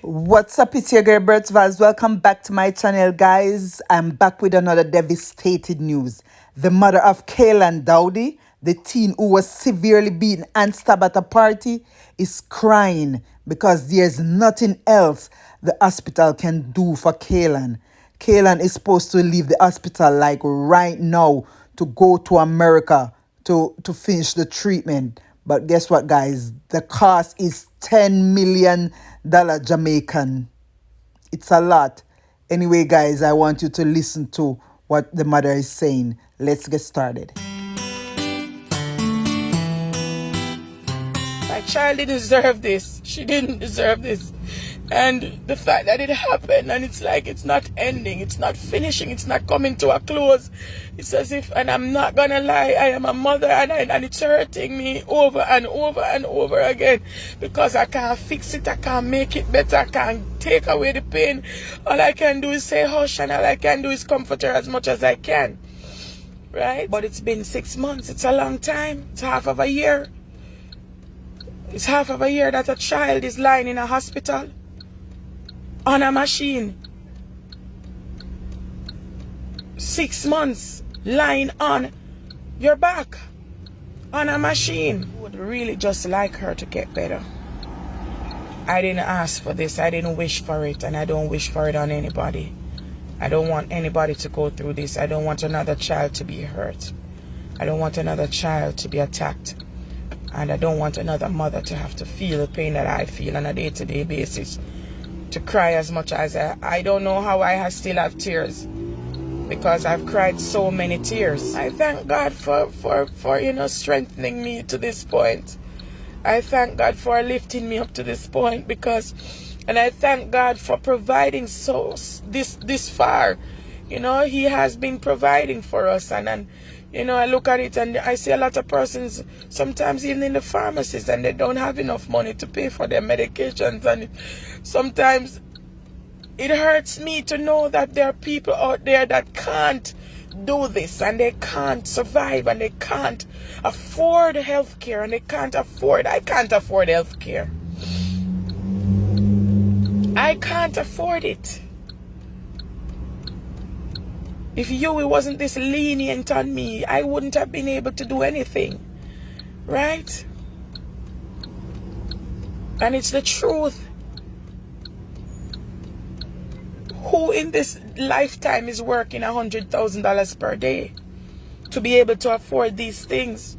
What's up, it's your girl Bert Vals. Welcome back to my channel, guys. I'm back with another devastated news. The mother of Kaylan Dowdie, the teen who was severely beaten and stabbed at a party, is crying because there's nothing else the hospital can do for Kaylan. Kaylan is supposed to leave the hospital like right now to go to America to finish the treatment. But guess what, guys? The cost is $10 million Jamaican. It's a lot. Anyway, guys, I want you to listen to what the mother is saying. Let's get started. My child didn't deserve this. She didn't deserve this. And the fact that it happened, and it's like it's not ending, it's not finishing, it's not coming to a close. It's as if, and I'm not gonna lie, I am a mother, and it's hurting me over and over and over again because I can't fix it, I can't make it better, I can't take away the pain. All I can do is say hush, and all I can do is comfort her as much as I can. Right? But it's been 6 months, it's a long time, it's half of a year. It's half of a year that a child is lying in a hospital on a machine. 6 months lying on your back on a machine. I would really just like her to get better. I didn't ask for this. I didn't wish for it, and I don't wish for it on anybody. I don't want anybody to go through this. I don't want another child to be hurt. I don't want another child to be attacked. And I don't want another mother to have to feel the pain that I feel on a day-to-day basis. To cry as much as I don't know how I still have tears. Because I've cried so many tears. I thank God for strengthening me to this point. I thank God for lifting me up to this point and I thank God for providing this far. He has been providing for us, and I look at it and I see a lot of persons, sometimes even in the pharmacies, and they don't have enough money to pay for their medications. And sometimes it hurts me to know that there are people out there that can't do this, and they can't survive, and they can't afford health care, and I can't afford health care. I can't afford it. If you wasn't this lenient on me, I wouldn't have been able to do anything. Right? And it's the truth. Who in this lifetime is working $100,000 per day to be able to afford these things?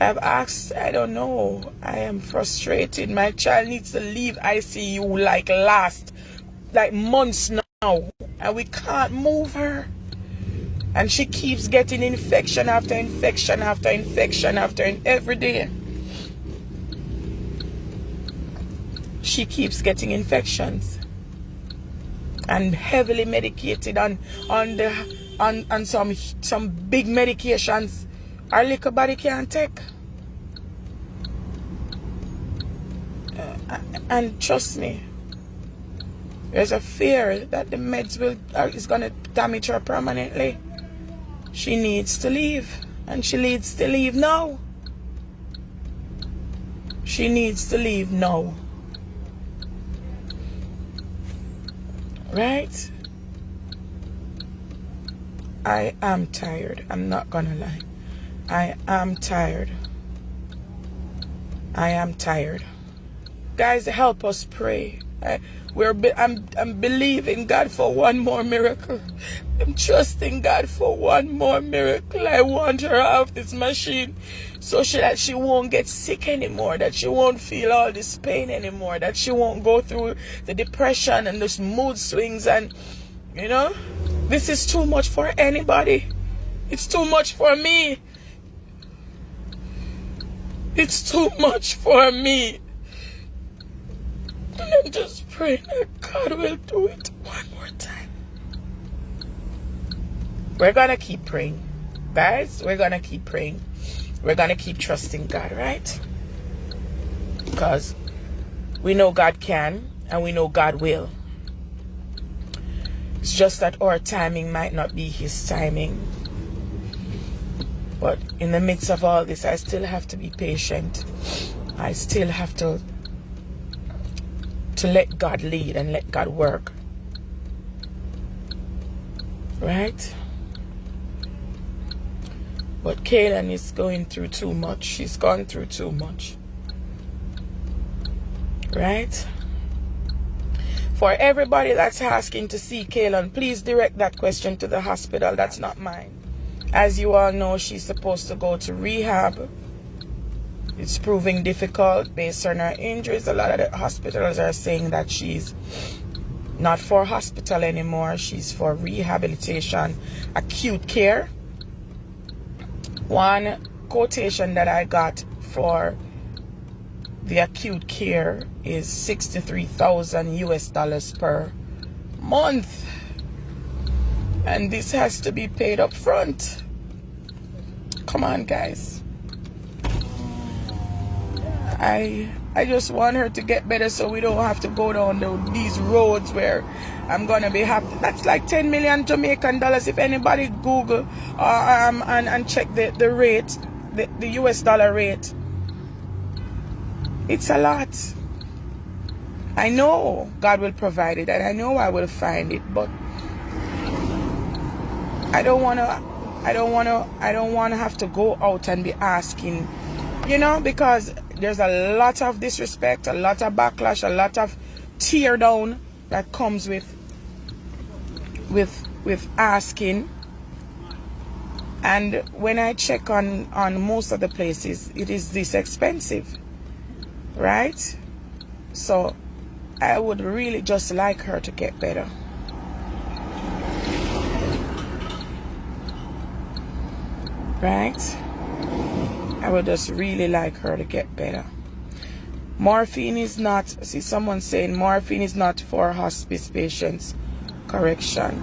I've asked, I don't know. I am frustrated. My child needs to leave ICU like months now. And we can't move her. And she keeps getting infection after infection after infection every day. She keeps getting infections. And heavily medicated on some big medications our little body can't take. And trust me, there's a fear that the meds is going to damage her permanently. She needs to leave, and she needs to leave now. She needs to leave now. Right? I am tired. I'm not gonna lie. I am tired. I am tired. Guys, help us pray. I'm believing God for one more miracle. I'm trusting God for one more miracle. I want her off this machine so that she won't get sick anymore, that she won't feel all this pain anymore, that she won't go through the depression and those mood swings. And this is too much for anybody. It's too much for me. It's too much for me. And I'm just praying that God will do it one more time. We're gonna keep praying, guys. We're gonna keep praying. We're gonna keep trusting God, right? Because we know God can, and we know God will. It's just that our timing might not be His timing. But in the midst of all this, I still have to be patient. I still have to to let God lead and let God work. Right? But Kaylan is going through too much. She's gone through too much. Right? For everybody that's asking to see Kaylan, please direct that question to the hospital. That's not mine. As you all know, she's supposed to go to rehab. It's proving difficult based on her injuries. A lot of the hospitals are saying that she's not for hospital anymore. She's for rehabilitation, acute care. One quotation that I got for the acute care is $63,000 per month. And this has to be paid up front. Come on, guys. I just want her to get better so we don't have to go down these roads where I'm gonna be happy. That's like 10 million Jamaican dollars. If anybody Google and check the rate, the US dollar rate, it's a lot. I know God will provide it, and I know I will find it, but I don't wanna have to go out and be asking, because there's a lot of disrespect, a lot of backlash, a lot of tear down that comes with asking. And when I check on most of the places, it is this expensive, right? So I would really just like her to get better. Right? I would just really like her to get better. Morphine is not, see someone saying morphine is not for hospice patients. Correction.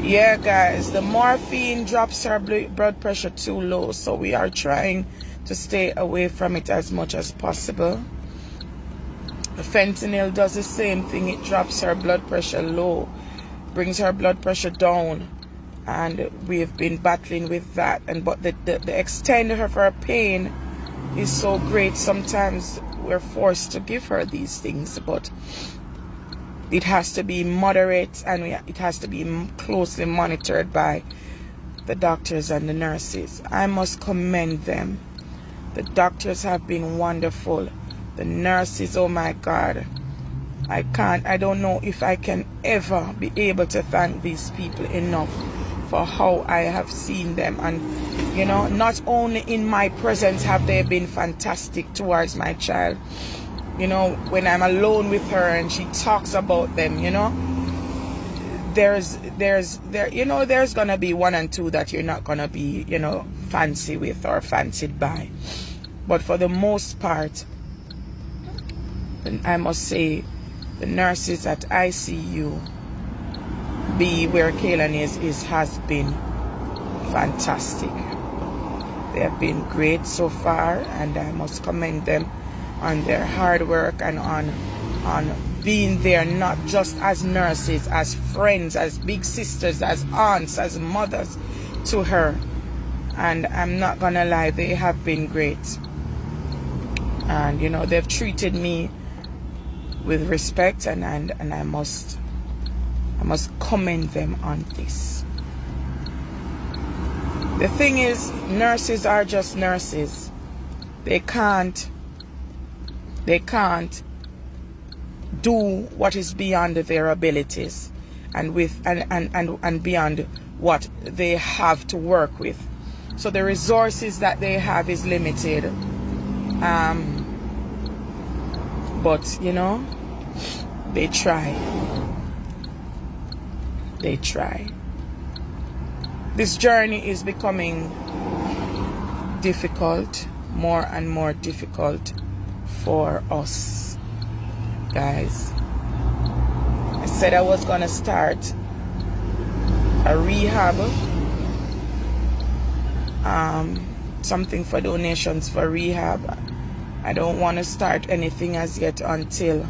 Yeah, guys, the morphine drops her blood pressure too low, so we are trying to stay away from it as much as possible. The fentanyl does the same thing. It drops her blood pressure low, brings her blood pressure down. And we've been battling with that, but the extent of her pain is so great. Sometimes we're forced to give her these things, but it has to be moderate, and it has to be closely monitored by the doctors and the nurses. I must commend them. The doctors have been wonderful. The nurses, oh my God, I don't know if I can ever be able to thank these people enough for how I have seen them. And not only in my presence have they been fantastic towards my child, when I'm alone with her and she talks about them, there's gonna be one and two that you're not gonna be fancy with or fancied by, but for the most part, I must say the nurses at ICU B, where Kaylan has been fantastic. They have been great so far, and I must commend them on their hard work and on being there, not just as nurses, as friends, as big sisters, as aunts, as mothers to her. And I'm not gonna lie, they have been great. And they've treated me with respect, and I must commend them on this. The thing is, nurses are just nurses. They can't do what is beyond their abilities and beyond what they have to work with. So the resources that they have is limited. But they try. They try. This journey is becoming difficult, more and more difficult for us, guys. I said I was gonna start a rehab, something for donations for rehab. I don't want to start anything as yet until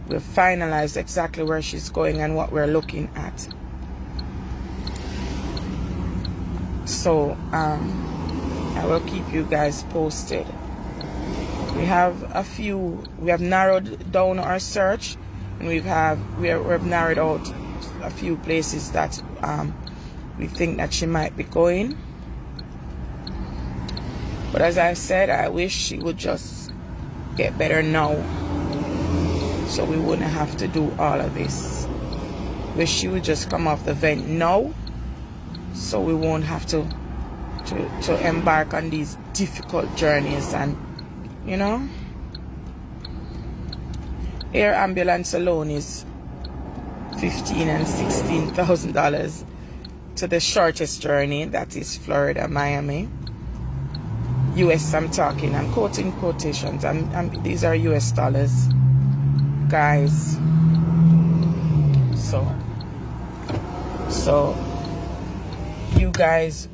we've finalized exactly where she's going and what we're looking at. So I will keep you guys posted. We have we have narrowed down our search, and we've narrowed out a few places that we think that she might be going. But as I said, I wish she would just get better now, so we wouldn't have to do all of this. Wish she would just come off the vent now, so we won't have to embark on these difficult journeys. And you know, air ambulance alone is $15,000 and $16,000 to the shortest journey, that is Florida, Miami. US, I'm talking. I'm quoting quotations. These are US dollars, guys. So you guys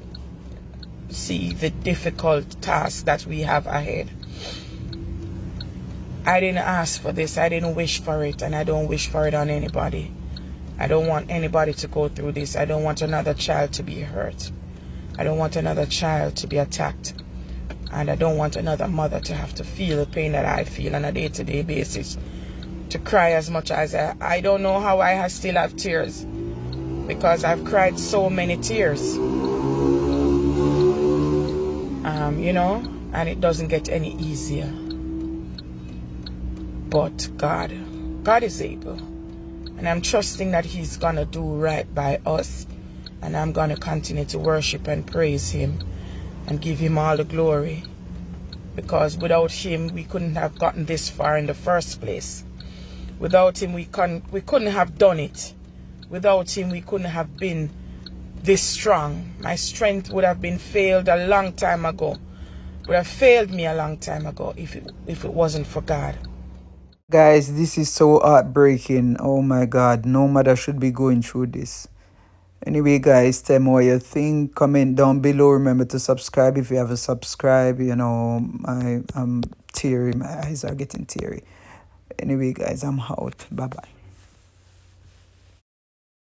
see the difficult task that we have ahead. I didn't ask for this. I didn't wish for it, and I don't wish for it on anybody. I don't want anybody to go through this. I don't want another child to be hurt. I don't want another child to be attacked. And I don't want another mother to have to feel the pain that I feel on a day-to-day basis, to cry as much as I don't know how I still have tears, because I've cried so many tears. You know, and it doesn't get any easier. But God is able. And I'm trusting that He's going to do right by us. And I'm going to continue to worship and praise Him and give Him all the glory. Because without Him, we couldn't have gotten this far in the first place. Without Him, we couldn't have done it. Without Him, we couldn't have been this strong. My strength would have been failed a long time ago. Would have failed me a long time ago if it wasn't for God. Guys, this is so heartbreaking. Oh my God, no mother should be going through this. Anyway, guys, tell me what you think. Comment down below. Remember to subscribe if you haven't subscribed. You know, I'm teary. My eyes are getting teary. Anyway, guys, I'm out. Bye-bye.